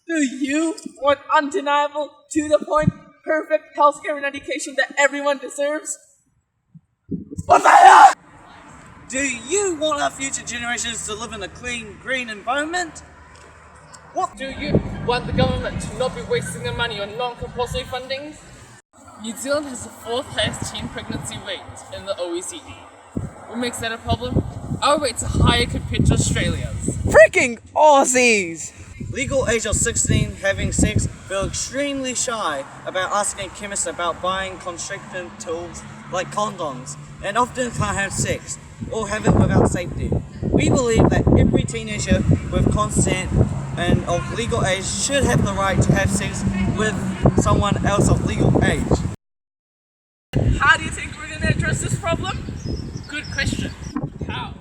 Do you want undeniable, to the point, perfect healthcare and education that everyone deserves? What the hell? Do you want our future generations to live in a clean, green environment? What? Do you want the government to not be wasting their money on non-compulsory fundings? New Zealand has the fourth highest teen pregnancy rate in the OECD. What makes that a problem? Our rates are higher compared to Australia's. Freaking Aussies! Legal age of 16 having sex feel extremely shy about asking chemists about buying constricting tools like condoms and often can't have sex or have it without safety. We believe that every teenager with consent and of legal age should have the right to have sex with someone else of legal age. How do you think we're going to address this problem? Good question. How?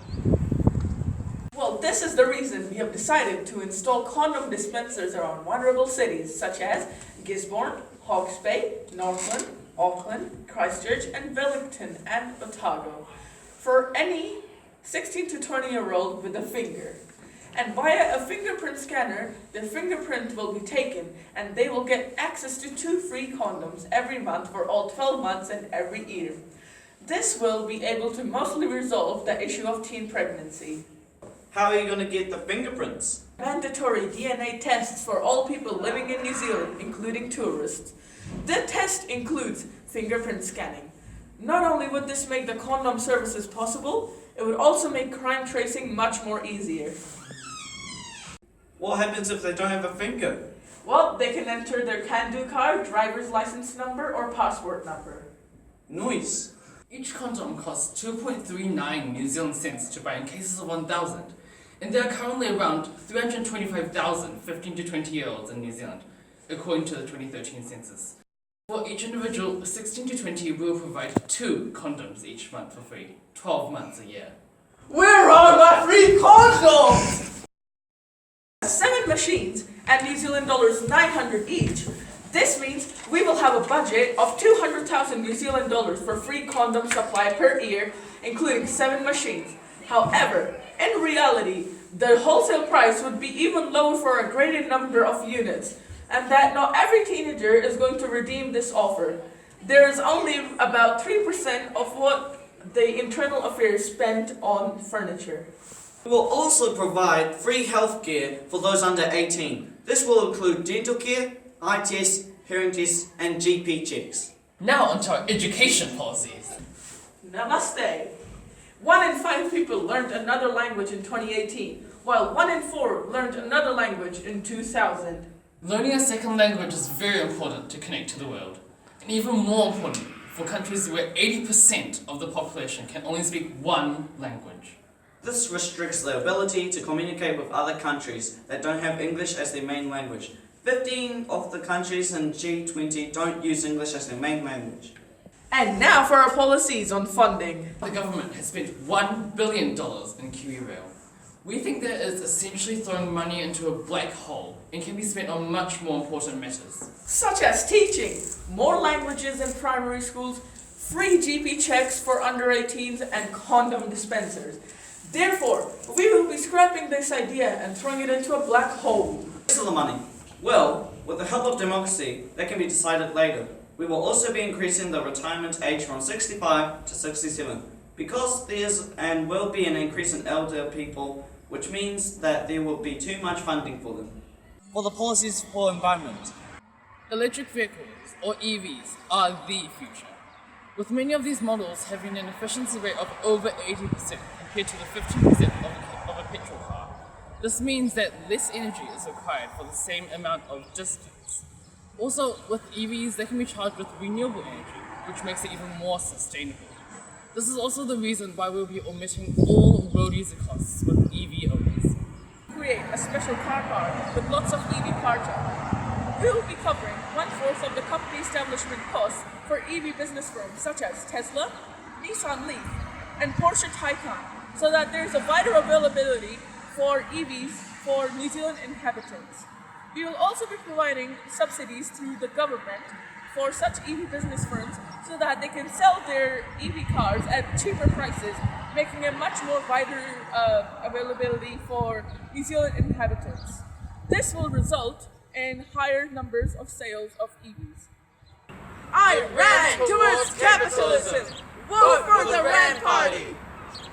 Well, this is the reason we have decided to install condom dispensers around vulnerable cities such as Gisborne, Hawke's Bay, Northland, Auckland, Christchurch, and Wellington and Otago for any 16 to 20-year-old with a finger. And via a fingerprint scanner, their fingerprint will be taken and they will get access to 2 free condoms every month for all 12 months and every year. This will be able to mostly resolve the issue of teen pregnancy. How are you going to get the fingerprints? Mandatory DNA tests for all people living in New Zealand, including tourists. The test includes fingerprint scanning. Not only would this make the condom services possible, it would also make crime tracing much more easier. What happens if they don't have a finger? Well, they can enter their can-do card, driver's license number, or passport number. Nice. Each condom costs 2.39 New Zealand cents to buy in cases of 1,000, and there are currently around 325,000 15 to 20-year-olds in New Zealand, according to the 2013 census. For each individual 16 to 20, we will provide 2 condoms each month for free, 12 months a year. Where are my free condoms? 7 machines at New Zealand dollars 900 each. This means we will have a budget of 200,000 New Zealand dollars for free condom supply per year, including 7 machines. However, in reality, the wholesale price would be even lower for a greater number of units, and that not every teenager is going to redeem this offer. There is only about 3% of what the internal affairs spent on furniture. We will also provide free healthcare for those under 18. This will include dental care, eye tests, hearing tests, and GP checks. Now onto our education policies. Namaste. 1 in 5 people learned another language in 2018, while 1 in 4 learned another language in 2000. Learning a second language is very important to connect to the world, and even more important for countries where 80% of the population can only speak one language. This restricts their ability to communicate with other countries that don't have English as their main language. 15 of the countries in G20 don't use English as their main language. And now for our policies on funding. The government has spent $1 billion in Kiwi Rail. We think that is essentially throwing money into a black hole and can be spent on much more important matters. Such as teaching more languages in primary schools, free GP checks for under 18s, and condom dispensers. Therefore, we will be scrapping this idea and throwing it into a black hole. Rest of the money? Well, with the help of democracy, that can be decided later. We will also be increasing the retirement age from 65 to 67, because there is and will be an increase in elder people, which means that there will be too much funding for them. For the policies for environment. Electric vehicles, or EVs, are the future, with many of these models having an efficiency rate of over 80% compared to the 15% of a petrol car. This means that less energy is required for the same amount of distance. Also, with EVs, they can be charged with renewable energy, which makes it even more sustainable. This is also the reason why we'll be omitting all road user costs with EV owners. Create a special car park with lots of EV parking. We will be covering 1/4 of the company establishment costs for EV business firms such as Tesla, Nissan Leaf, and Porsche Taycan, so that there is a wider availability for EVs for New Zealand inhabitants. We will also be providing subsidies through the government for such EV business firms so that they can sell their EV cars at cheaper prices, making a much more wider availability for New Zealand inhabitants. This will result and higher numbers of sales of EVs. I ran towards capitalism. Vote for the Rand Party.